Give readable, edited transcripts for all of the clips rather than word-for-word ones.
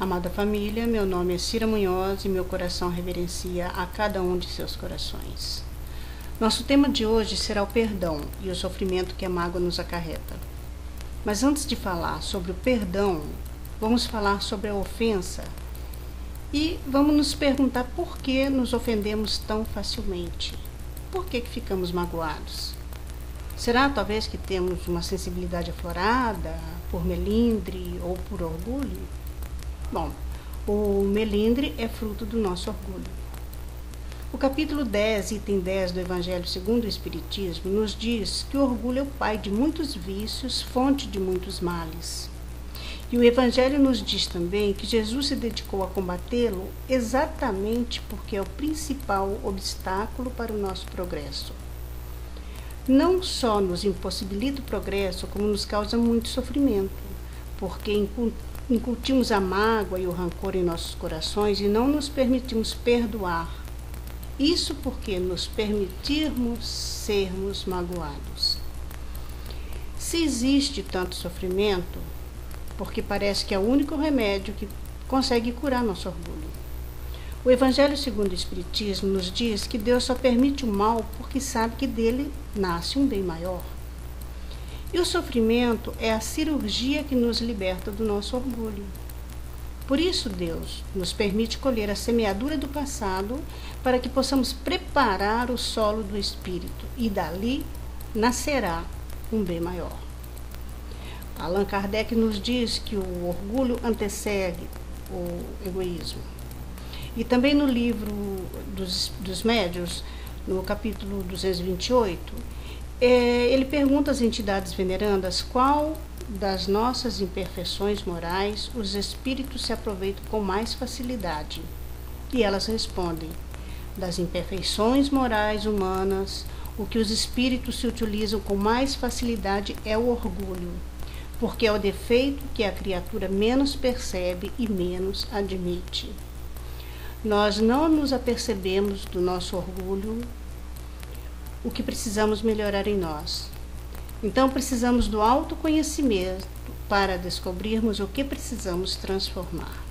Amada família, meu nome é Cira Munhoz e meu coração reverencia a cada um de seus corações. Nosso tema de hoje será o perdão e o sofrimento que a mágoa nos acarreta. Mas antes de falar sobre o perdão, vamos falar sobre a ofensa e vamos nos perguntar por que nos ofendemos tão facilmente. Por que ficamos magoados? Será talvez que temos uma sensibilidade aflorada por melindre ou por orgulho? Bom, o melindre é fruto do nosso orgulho. O capítulo 10, item 10 do Evangelho segundo o Espiritismo nos diz que o orgulho é o pai de muitos vícios, fonte de muitos males. E o Evangelho nos diz também que Jesus se dedicou a combatê-lo exatamente porque é o principal obstáculo para o nosso progresso. Não só nos impossibilita o progresso, como nos causa muito sofrimento, porque incutimos a mágoa e o rancor em nossos corações e não nos permitimos perdoar. Isso porque nos permitirmos sermos magoados. Se existe tanto sofrimento, porque parece que é o único remédio que consegue curar nosso orgulho. O Evangelho segundo o Espiritismo nos diz que Deus só permite o mal porque sabe que dele nasce um bem maior. E o sofrimento é a cirurgia que nos liberta do nosso orgulho. Por isso Deus nos permite colher a semeadura do passado para que possamos preparar o solo do Espírito e dali nascerá um bem maior. Allan Kardec nos diz que o orgulho antecede o egoísmo. E também no livro dos Médiuns, no capítulo 228, ele pergunta às entidades venerandas qual das nossas imperfeições morais os espíritos se aproveitam com mais facilidade. E elas respondem: das imperfeições morais humanas, o que os espíritos se utilizam com mais facilidade é o orgulho, porque é o defeito que a criatura menos percebe e menos admite. Nós não nos apercebemos do nosso orgulho, o que precisamos melhorar em nós. Então precisamos do autoconhecimento para descobrirmos o que precisamos transformar.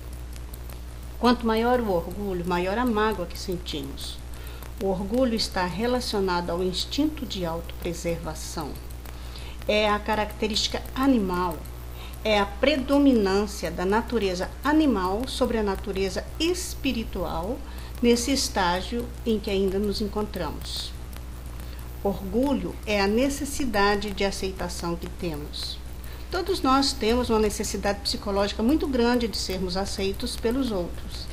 Quanto maior o orgulho, maior a mágoa que sentimos. O orgulho está relacionado ao instinto de autopreservação. É a característica animal, é a predominância da natureza animal sobre a natureza espiritual nesse estágio em que ainda nos encontramos. Orgulho é a necessidade de aceitação que temos. Todos nós temos uma necessidade psicológica muito grande de sermos aceitos pelos outros.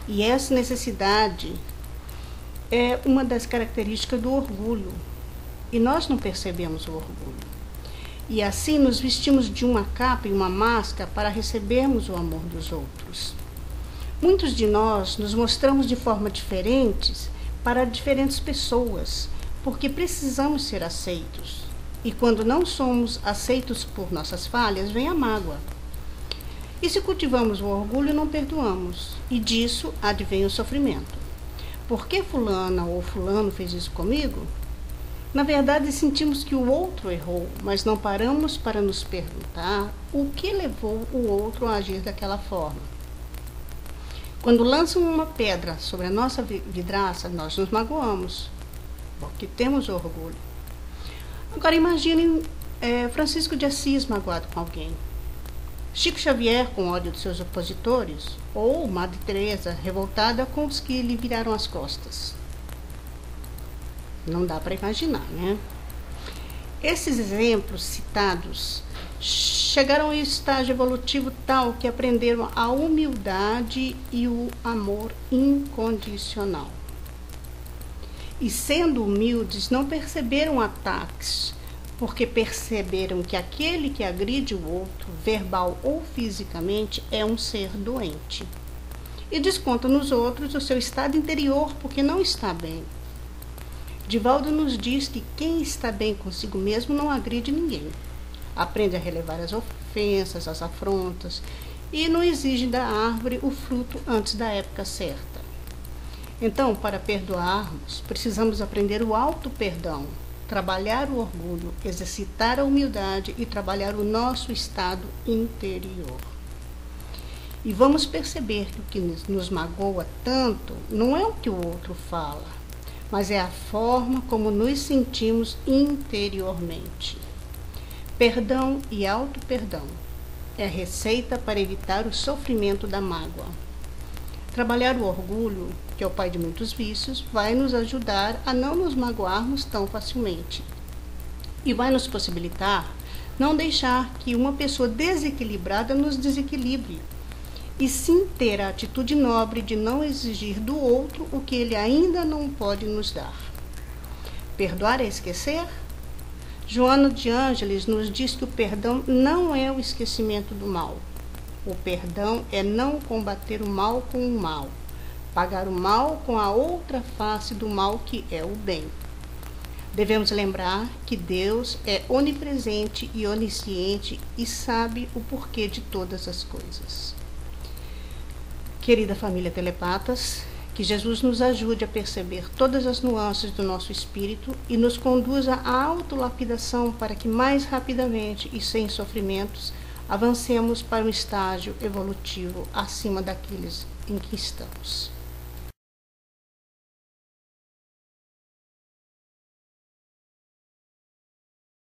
E essa necessidade é uma das características do orgulho. E nós não percebemos o orgulho. E assim nos vestimos de uma capa e uma máscara para recebermos o amor dos outros. Muitos de nós nos mostramos de forma diferentes para diferentes pessoas, porque precisamos ser aceitos. E quando não somos aceitos por nossas falhas, vem a mágoa. E se cultivamos o orgulho, não perdoamos. E disso advém o sofrimento. Por que fulana ou fulano fez isso comigo? Na verdade, sentimos que o outro errou, mas não paramos para nos perguntar o que levou o outro a agir daquela forma. Quando lançam uma pedra sobre a nossa vidraça, nós nos magoamos, porque temos orgulho. Agora imaginem Francisco de Assis magoado com alguém, Chico Xavier com ódio dos seus opositores, ou Madre Teresa revoltada com os que lhe viraram as costas. Não dá para imaginar, né? Esses exemplos citados chegaram a um estágio evolutivo tal que aprenderam a humildade e o amor incondicional. E sendo humildes, não perceberam ataques, porque perceberam que aquele que agride o outro, verbal ou fisicamente, é um ser doente. E desconta nos outros o seu estado interior, porque não está bem. Divaldo nos diz que quem está bem consigo mesmo não agride ninguém. Aprende a relevar as ofensas, as afrontas, e não exige da árvore o fruto antes da época certa. Então, para perdoarmos, precisamos aprender o auto-perdão, trabalhar o orgulho, exercitar a humildade e trabalhar o nosso estado interior. E vamos perceber que o que nos magoa tanto não é o que o outro fala, mas é a forma como nos sentimos interiormente. Perdão e auto-perdão é a receita para evitar o sofrimento da mágoa. Trabalhar o orgulho, que é o pai de muitos vícios, vai nos ajudar a não nos magoarmos tão facilmente. E vai nos possibilitar não deixar que uma pessoa desequilibrada nos desequilibre, e sim ter a atitude nobre de não exigir do outro o que ele ainda não pode nos dar. Perdoar é esquecer? Joana de Ângeles nos diz que o perdão não é o esquecimento do mal. O perdão é não combater o mal com o mal, pagar o mal com a outra face do mal, que é o bem. Devemos lembrar que Deus é onipresente e onisciente e sabe o porquê de todas as coisas. Querida família Telepatas, que Jesus nos ajude a perceber todas as nuances do nosso espírito e nos conduza à autolapidação para que mais rapidamente e sem sofrimentos avancemos para um estágio evolutivo acima daqueles em que estamos.